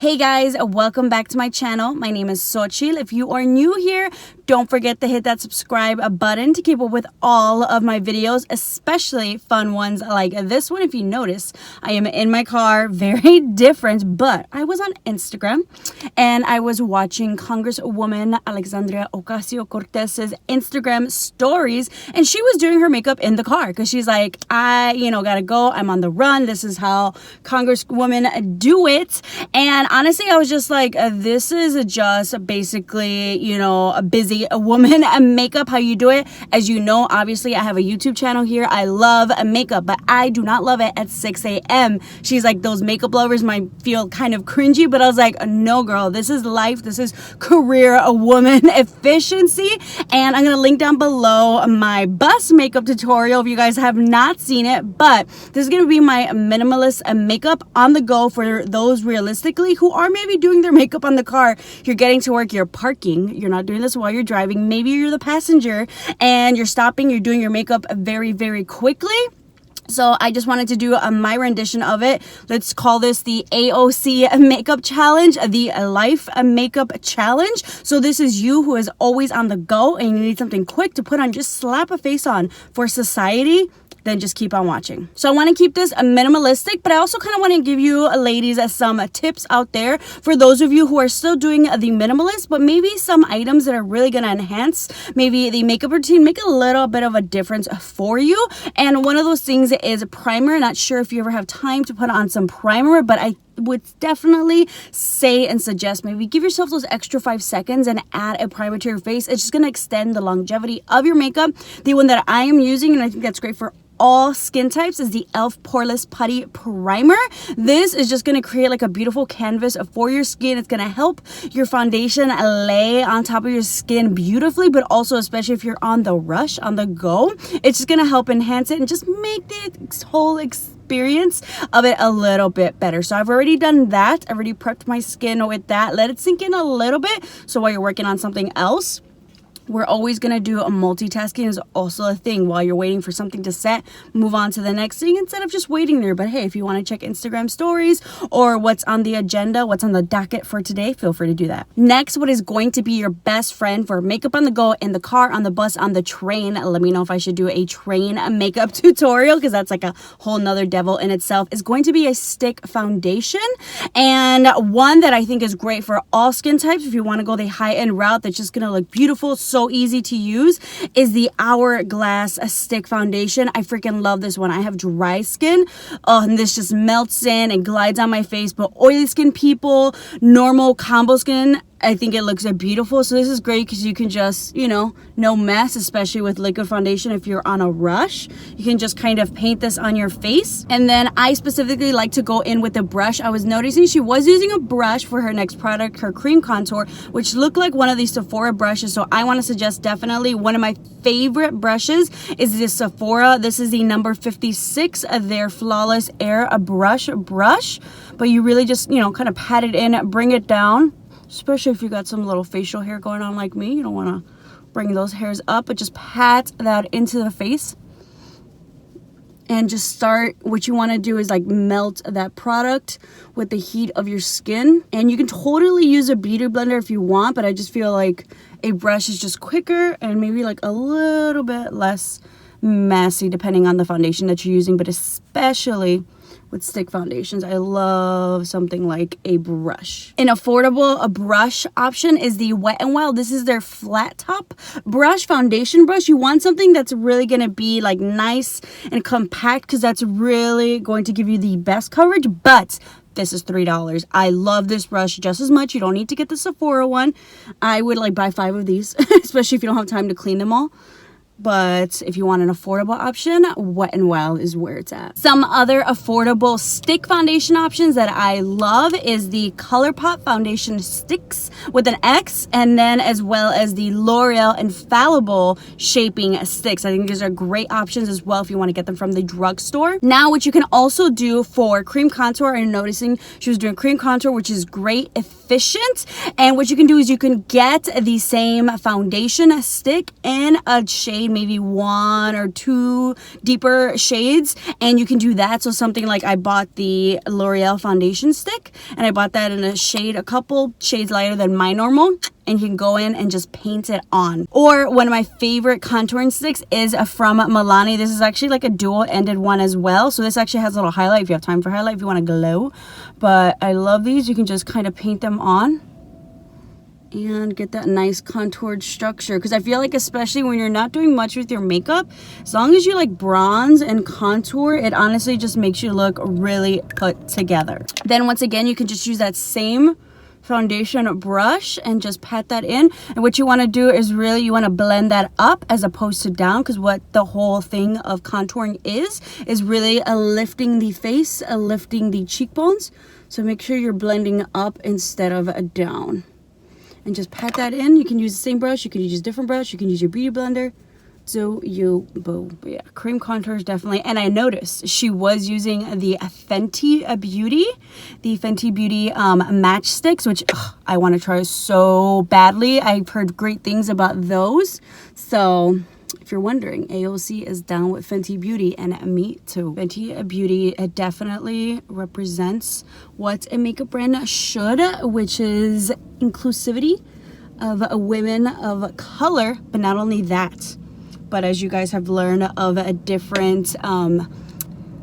Hey guys, welcome back to my channel. My name is Xochitl. If you are new here, don't forget to hit that subscribe button to keep up with all of my videos, especially fun ones like this one. If you notice, I am in my car, very different, but I was on Instagram and I was watching Congresswoman Alexandria Ocasio-Cortez's Instagram stories, and she was doing her makeup in the car because she's like, I gotta go. I'm on the run. This is how Congresswomen do it. And honestly, I was just like, this is just basically, a busy woman makeup, how you do it. As you know, obviously, I have a YouTube channel here. I love makeup, but I do not love it at 6 a.m. She's like, those makeup lovers might feel kind of cringy, but I was like, no, girl, this is life. This is career woman efficiency. And I'm going to link down below my bus makeup tutorial if you guys have not seen it. But this is going to be my minimalist makeup on the go for those realistically who are maybe doing their makeup on the car. You're getting to work, you're parking, you're not doing this while you're driving. Maybe you're the passenger and you're stopping, you're doing your makeup very, very quickly. So I just wanted to do my rendition of it. Let's call this the AOC makeup challenge, the life makeup challenge. So this is you who is always on the go and you need something quick to put on, just slap a face on for society. Then just keep on watching. So I want to keep this minimalistic, but I also kind of want to give you ladies some tips out there for those of you who are still doing the minimalist, but maybe some items that are really going to enhance maybe the makeup routine, make a little bit of a difference for you. And one of those things is primer. Not sure if you ever have time to put on some primer, but I would definitely say and suggest maybe give yourself those extra 5 seconds and add a primer to your face. It's just going to extend the longevity of your makeup. The one that I am using, and I think that's great for all skin types, is the e.l.f. Poreless Putty Primer. This is just going to create like a beautiful canvas for your skin. It's going to help your foundation lay on top of your skin beautifully, but also especially if you're on the rush, on the go, it's just going to help enhance it and just make the whole experience of it a little bit better. So I've already done that. I already prepped my skin with that. Let it sink in a little bit. So while you're working on something else, we're always going to do a multitasking is also a thing. While you're waiting for something to set, move on to the next thing instead of just waiting there. But hey, if you want to check Instagram stories or what's on the agenda, what's on the docket for today, feel free to do that. Next, what is going to be your best friend for makeup on the go, in the car, on the bus, on the train? Let me know if I should do a train makeup tutorial because that's like a whole nother devil in itself. Is going to be a stick foundation, and one that I think is great for all skin types. If you want to go the high-end route that's just going to look beautiful, so easy to use, is the Hourglass stick foundation. I freaking love this one. I have dry skin. Oh, and this just melts in and glides on my face. But oily skin people, normal combo skin, I think it looks beautiful. So this is great because you can just, no mess, especially with liquid foundation. If you're on a rush, you can just kind of paint this on your face. And then I specifically like to go in with a brush. I was noticing she was using a brush for her next product, her cream contour, which looked like one of these Sephora brushes. So I want to suggest definitely one of my favorite brushes is this Sephora. This is the number 56 of their Flawless Air brush. But you really just, kind of pat it in, bring it down. Especially if you got some little facial hair going on like me. You don't want to bring those hairs up, but just pat that into the face. And just start, what you want to do is like melt that product with the heat of your skin. And you can totally use a beauty blender if you want, but I just feel like a brush is just quicker and maybe like a little bit less messy depending on the foundation that you're using, but especially with stick foundations, I love something like a brush. An affordable brush option is the Wet n Wild. This is their flat top brush, foundation brush. You want something that's really gonna be like nice and compact because that's really going to give you the best coverage, but this is $3. I love this brush just as much. You don't need to get the Sephora one. I would like buy 5 of these, especially if you don't have time to clean them all. But if you want an affordable option, Wet n Wild is where it's at. Some other affordable stick foundation options that I love is the Colourpop foundation sticks with an X, and then as well as the L'Oreal Infallible shaping sticks. I think these are great options as well if you want to get them from the drugstore. Now, what you can also do for cream contour, I'm noticing she was doing cream contour, which is great, efficient. And what you can do is you can get the same foundation stick in a shade maybe 1 or 2 deeper shades, and you can do that. So something like I bought the L'Oreal foundation stick, and I bought that in a shade, a couple shades lighter than my normal, and you can go in and just paint it on. Or one of my favorite contouring sticks is from Milani. This is actually like a dual-ended one as well. So this actually has a little highlight if you have time for highlight, if you want to glow. But I love these. You can just kind of paint them on and get that nice contoured structure, because I feel like especially when you're not doing much with your makeup, as long as you like bronze and contour, it honestly just makes you look really put together. Then once again, you can just use that same foundation brush and just pat that in. And what you want to do is really you want to blend that up as opposed to down, because what the whole thing of contouring is really lifting the face, lifting the cheekbones. So make sure you're blending up instead of down. And just pat that in. You can use the same brush, you can use a different brush, you can use your beauty blender. So you boo. But yeah, cream contours definitely. And I noticed she was using the Fenty Beauty, matchsticks, which I want to try so badly. I've heard great things about those. So if you're wondering, AOC is down with Fenty Beauty, and me too. Fenty Beauty, it definitely represents what a makeup brand should, which is inclusivity of women of color. But not only that, but as you guys have learned, of different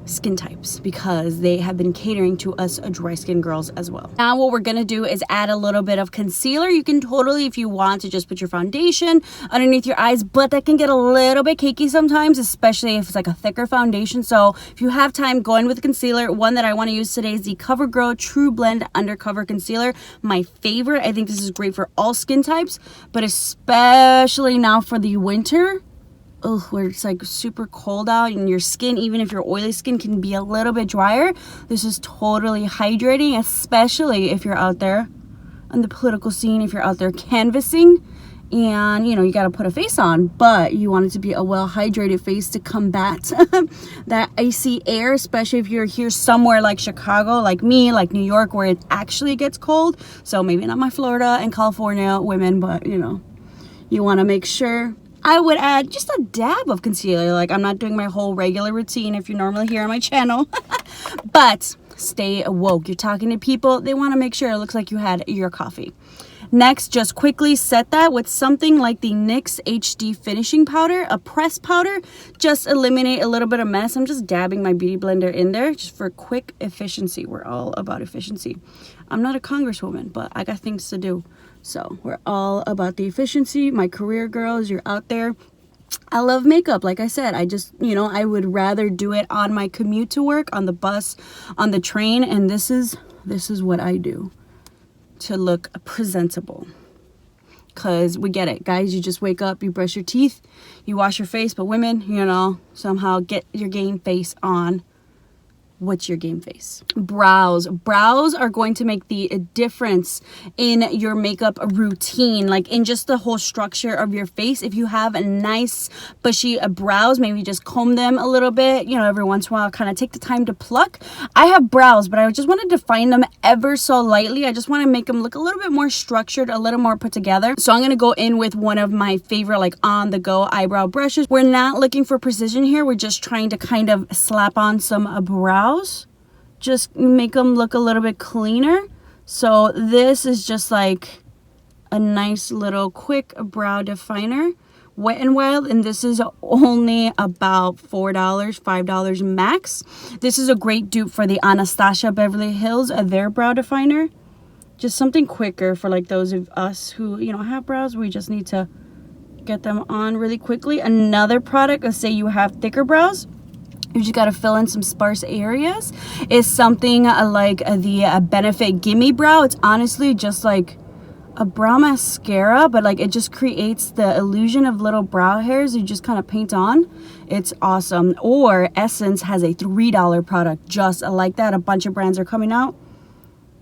skin types, because they have been catering to us dry skin girls as well. Now what we're gonna do is add a little bit of concealer. You can totally, if you want, to just put your foundation underneath your eyes, but that can get a little bit cakey sometimes, especially if it's like a thicker foundation. So if you have time, go in with concealer. One that I want to use today is the CoverGirl True Blend Undercover Concealer. My favorite. I think this is great for all skin types, but especially now for the winter, where it's like super cold out and your skin, even if your oily skin, can be a little bit drier. This is totally hydrating, especially if you're out there on the political scene, if you're out there canvassing and you know you got to put a face on, but you want it to be a well hydrated face to combat that icy air, especially if you're here somewhere like Chicago, like me, like New York, where it actually gets cold. So maybe not my Florida and California women, but you know, you want to make sure. I would add just a dab of concealer. Like, I'm not doing my whole regular routine if you're normally here on my channel. But stay woke. You're talking to people. They want to make sure it looks like you had your coffee. Next, just quickly set that with something like the NYX HD Finishing Powder, a pressed powder. Just eliminate a little bit of mess. I'm just dabbing my beauty blender in there just for quick efficiency. We're all about efficiency. I'm not a congresswoman, but I got things to do. So we're all about the efficiency. My career girls, you're out there. I love makeup. Like I said, I just, you know, I would rather do it on my commute to work, on the bus, on the train. And this is what I do to look presentable. Because we get it, guys. You just wake up, you brush your teeth, you wash your face. But women, you know, somehow get your game face on. What's your game face? Brows. Brows are going to make the difference in your makeup routine, like in just the whole structure of your face. If you have a nice bushy brows, maybe just comb them a little bit, you know, every once in a while, kind of take the time to pluck. I have brows, but I just want to define them ever so lightly. I just want to make them look a little bit more structured, a little more put together. So I'm going to go in with one of my favorite, like on the go eyebrow brushes. We're not looking for precision here. We're just trying to kind of slap on some brows. Just make them look a little bit cleaner. So this is just like a nice little quick brow definer, Wet n Wild, and this is only about $4, $5 max. This is a great dupe for the Anastasia Beverly Hills, their brow definer. Just something quicker for like those of us who, you know, have brows. We just need to get them on really quickly. Another product, let's say you have thicker brows, you just got to fill in some sparse areas, is something like the Benefit Gimme Brow. It's honestly just like a brow mascara, but like it just creates the illusion of little brow hairs you just kind of paint on. It's awesome. Or Essence has a $3 product just like that. A bunch of brands are coming out.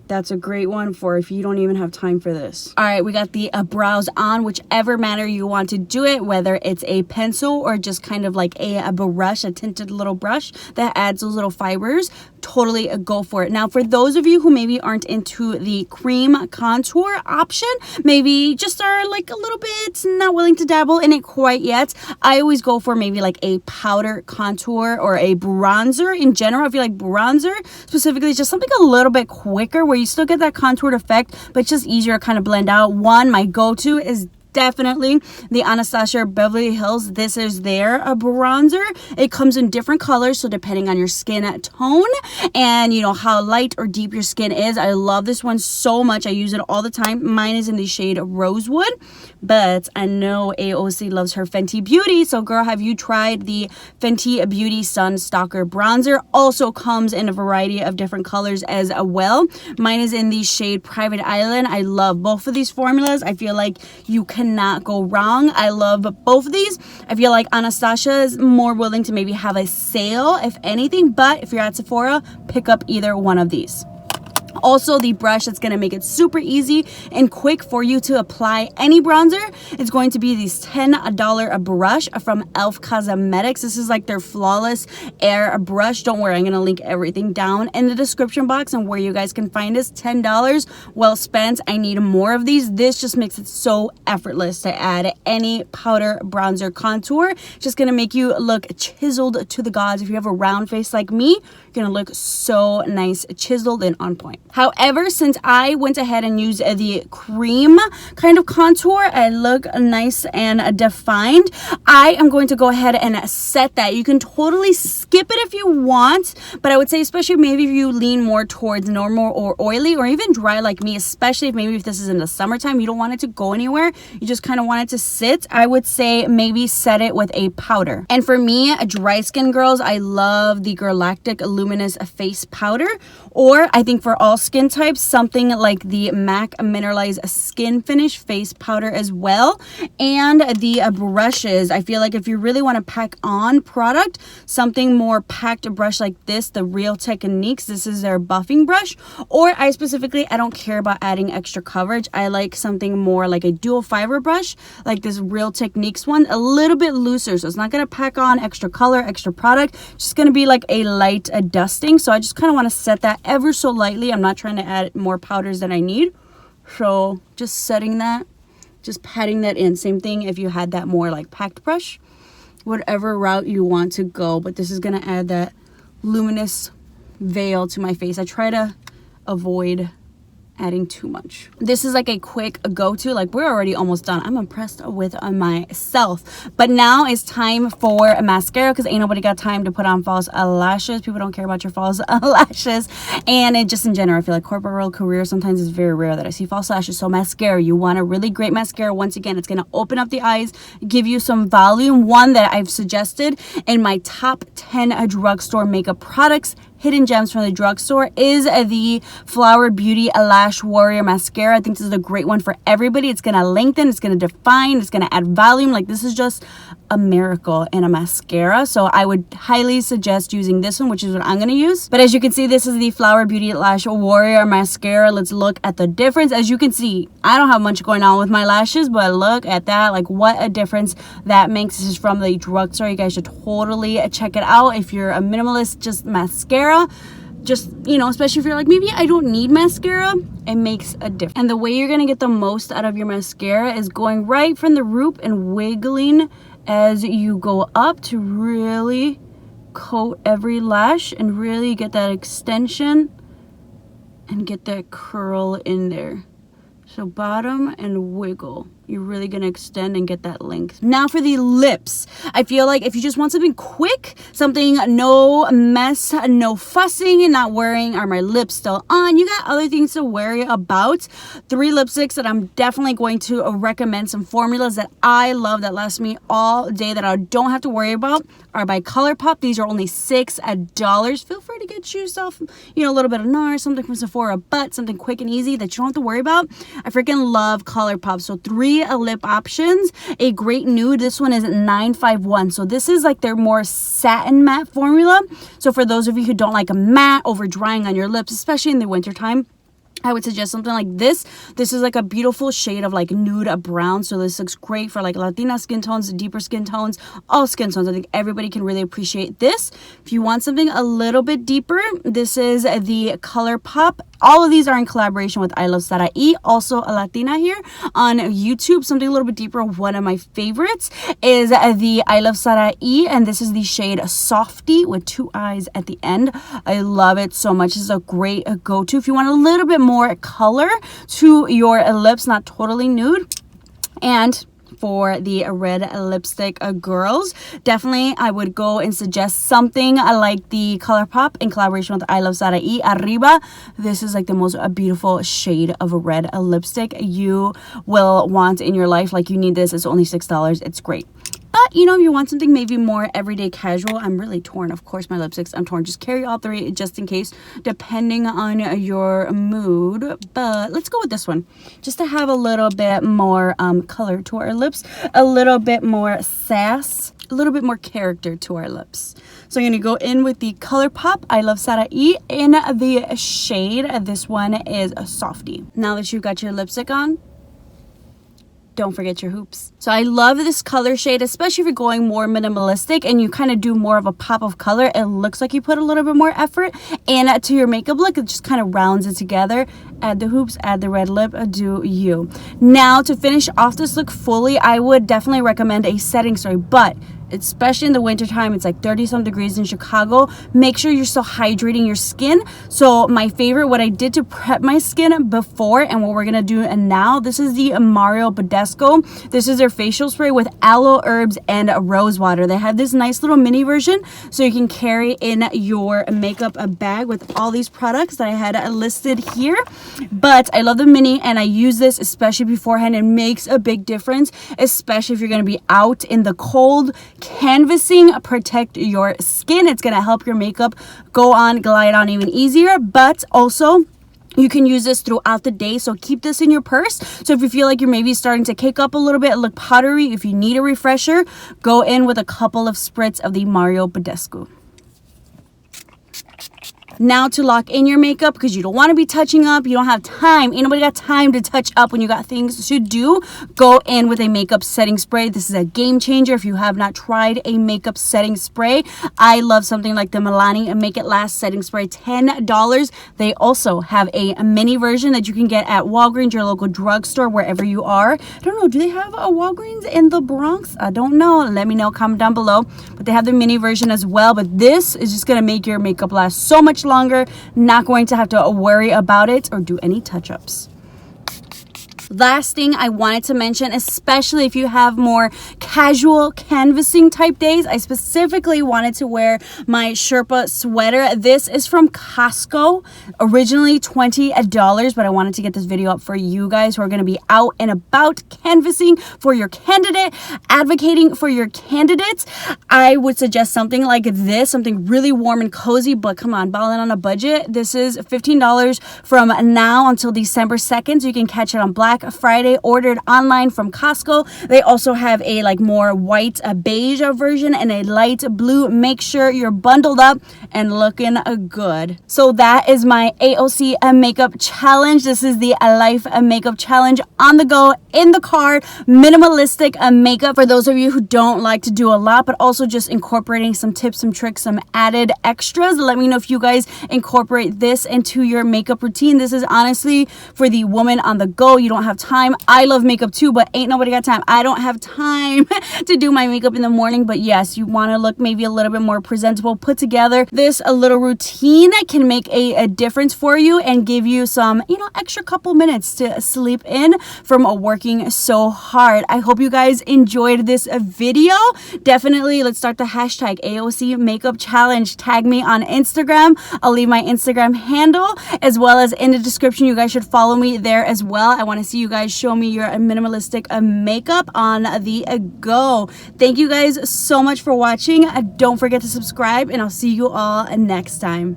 That's a great one for if you don't even have time for this. All right, we got the brows on, whichever manner you want to do it, whether it's a pencil or just kind of like a brush, a tinted little brush that adds those little fibers. totally go for it. Now, for those of you who maybe aren't into the cream contour option, maybe just are like a little bit not willing to dabble in it quite yet, I always go for maybe like a powder contour or a bronzer in general. I feel like bronzer specifically is just something a little bit quicker where you still get that contoured effect, but it's just easier to kind of blend out. One, my go-to is definitely the Anastasia Beverly Hills This Is There a bronzer. It comes in different colors, so depending on your skin tone and you know how light or deep your skin is. I love this one so much. I use it all the time. Mine is in the shade Rosewood, but I know AOC loves her Fenty Beauty. So girl, have you tried the Fenty Beauty Sun Stalker bronzer? Also comes in a variety of different colors as well. Mine is in the shade Private Island. I love both of these formulas. I feel like you cannot go wrong. I love both of these. I feel like Anastasia is more willing to maybe have a sale if anything, but if you're at Sephora, pick up either one of these. Also, the brush that's going to make it super easy and quick for you to apply any bronzer is going to be this $10 brush from e.l.f. Cosmetics. This is like their Flawless Air brush. Don't worry, I'm going to link everything down in the description box and where you guys can find this. $10 well spent. I need more of these. This just makes it so effortless to add any powder, bronzer, contour. Just going to make you look chiseled to the gods. If you have a round face like me, you're going to look so nice, chiseled, and on point. However, since I went ahead and used the cream kind of contour, I look nice and defined, I am going to go ahead and set that. You can totally skip it if you want, but I would say especially maybe if you lean more towards normal or oily or even dry like me, especially if maybe if this is in the summertime, you don't want it to go anywhere, you just kind of want it to sit, I would say maybe set it with a powder. And for me, dry skin girls, I love the Galactic Luminous Face Powder, or I think for all skin types, something like the MAC Mineralized Skin Finish Face Powder as well. And the brushes, I feel like if you really want to pack on product, something more packed brush like this, the Real Techniques, this is their buffing brush. Or I don't care about adding extra coverage. I like something more like a dual fiber brush, like this Real Techniques one, a little bit looser, so it's not going to pack on extra color, extra product, just going to be like a light dusting. So I just kind of want to set that ever so lightly. I'm not trying to add more powders than I need, so just setting that, just patting that in. Same thing if you had that more like packed brush, whatever route you want to go, but this is going to add that luminous veil to my face. I try to avoid adding too much. This is like a quick go-to. Like, we're already almost done. I'm impressed with myself. But now it's time for a mascara, because ain't nobody got time to put on false lashes. People don't care about your false lashes. And it just in general, I feel like corporate world career, sometimes it's very rare that I see false lashes. So mascara, you want a really great mascara. Once again, it's going to open up the eyes, give you some volume. One that I've suggested in my top 10 drugstore makeup products, hidden gems from the drugstore, is the Flower Beauty Lash Warrior Mascara. I think this is a great one for everybody. It's going to lengthen, it's going to define, it's going to add volume. Like, this is just a miracle in a mascara. So I would highly suggest using this one, which is what I'm going to use. But as you can see, this is the Flower Beauty Lash Warrior Mascara. Let's look at the difference. As you can see, I don't have much going on with my lashes, but look at that. Like, what a difference that makes. This is from the drugstore. You guys should totally check it out if you're a minimalist, just mascara. Just, you know, especially if you're like, maybe I don't need mascara, it makes a difference. And the way you're gonna get the most out of your mascara is going right from the root and wiggling as you go up to really coat every lash and really get that extension and get that curl in there. So bottom and wiggle. You're really going to extend and get that length. Now for the lips. I feel like if you just want something quick, something no mess, no fussing, and not worrying, are my lips still on? You got other things to worry about. 3 lipsticks that I'm definitely going to recommend, some formulas that I love that last me all day that I don't have to worry about, are by Colourpop. These are only $6. Feel free to get yourself, you know, a little bit of NARS, something from Sephora, but something quick and easy that you don't have to worry about. I freaking love Colourpop. So 3 lip options. A great nude. This one is 951. So this is like their more satin matte formula. So for those of you who don't like a matte over drying on your lips, especially in the wintertime, I would suggest something like this. This is like a beautiful shade of like nude brown. So this looks great for like Latina skin tones, deeper skin tones, all skin tones. I think everybody can really appreciate this. If you want something a little bit deeper, this is the Colourpop. All of these are in collaboration with Iluvsarahii, also a Latina here on YouTube. Something a little bit deeper. One of my favorites is the Iluvsarahii, and this is the shade Softii with 2 eyes at the end. I love it so much. This is a great go-to if you want a little bit more color to your lips, not totally nude. And for the red lipstick girls, definitely I would go and suggest something like the Colourpop in collaboration with Iluvsarahii, Arriba. This is like the most beautiful shade of a red lipstick you will want in your life. Like, you need this. It's only $6. It's great. But, you know, if you want something maybe more everyday casual, I'm really torn. Of course, my lipsticks, I'm torn. Just carry all 3 just in case, depending on your mood. But let's go with this one. Just to have a little bit more color to our lips, a little bit more sass, a little bit more character to our lips. So I'm going to go in with the Colourpop Iluvsarahii in the shade. This one is a Softie. Now that you've got your lipstick on, don't forget your hoops. So I love this color shade, especially if you're going more minimalistic and you kind of do more of a pop of color. It looks like you put a little bit more effort into your makeup look. It just kind of rounds it together. Add the hoops, add the red lip, do you. Now, to finish off this look fully, I would definitely recommend a setting spray, but especially in the winter time, it's like 30-some degrees in Chicago. Make sure you're still hydrating your skin. So my favorite, what I did to prep my skin before and what we're gonna do now, this is the Mario Badescu. This is their facial spray with aloe, herbs, and rose water. They have this nice little mini version so you can carry in your makeup bag with all these products that I had listed here. But I love the mini, and I use this especially beforehand. It makes a big difference, especially if you're gonna be out in the cold. Canvassing, protect your skin. It's gonna help your makeup go on, glide on even easier, but also you can use this throughout the day, so keep this in your purse. So if you feel like you're maybe starting to cake up a little bit, look powdery, if you need a refresher, go in with a couple of spritz of the Mario Badescu. Now to lock in your makeup, because you don't want to be touching up, you don't have time, ain't nobody got time to touch up when you got things to do, go in with a makeup setting spray. This is a game changer if you have not tried a makeup setting spray. I love something like the Milani Make It Last setting spray, $10. They also have a mini version that you can get at Walgreens, your local drugstore, wherever you are. I don't know, do they have a Walgreens in the Bronx? I don't know, let me know, comment down below. But they have the mini version as well. But this is just gonna make your makeup last so much longer, not going to have to worry about it or do any touch-ups. Last thing I wanted to mention, especially if you have more casual canvassing type days, I specifically wanted to wear my Sherpa sweater. This is from Costco, originally $20, but I wanted to get this video up for you guys who are going to be out and about canvassing for your candidate, advocating for your candidates. I would suggest something like this, something really warm and cozy, but come on, balling on a budget. This is $15 from now until December 2nd, so you can catch it on Black Friday, ordered online from Costco. They also have a like more white beige version and a light blue. Make sure you're bundled up and looking good. So that is my AOC makeup challenge. This is the Life makeup challenge, on the go, in the car, minimalistic makeup for those of you who don't like to do a lot, but also just incorporating some tips, some tricks, some added extras. Let me know if you guys incorporate this into your makeup routine. This is honestly for the woman on the go. You don't have time. I love makeup too, but ain't nobody got time. I don't have time to do my makeup in the morning, but yes, you want to look maybe a little bit more presentable, put together. This a little routine can make a difference for you and give you some, you know, extra couple minutes to sleep in from working so hard. I hope you guys enjoyed this video. Definitely let's start the hashtag AOC makeup challenge. Tag me on Instagram. I'll leave my Instagram handle as well as in the description. You guys should follow me there as well. I want to see you guys show me your minimalistic makeup on the go. Thank you guys so much for watching. Don't forget to subscribe, and I'll see you all next time.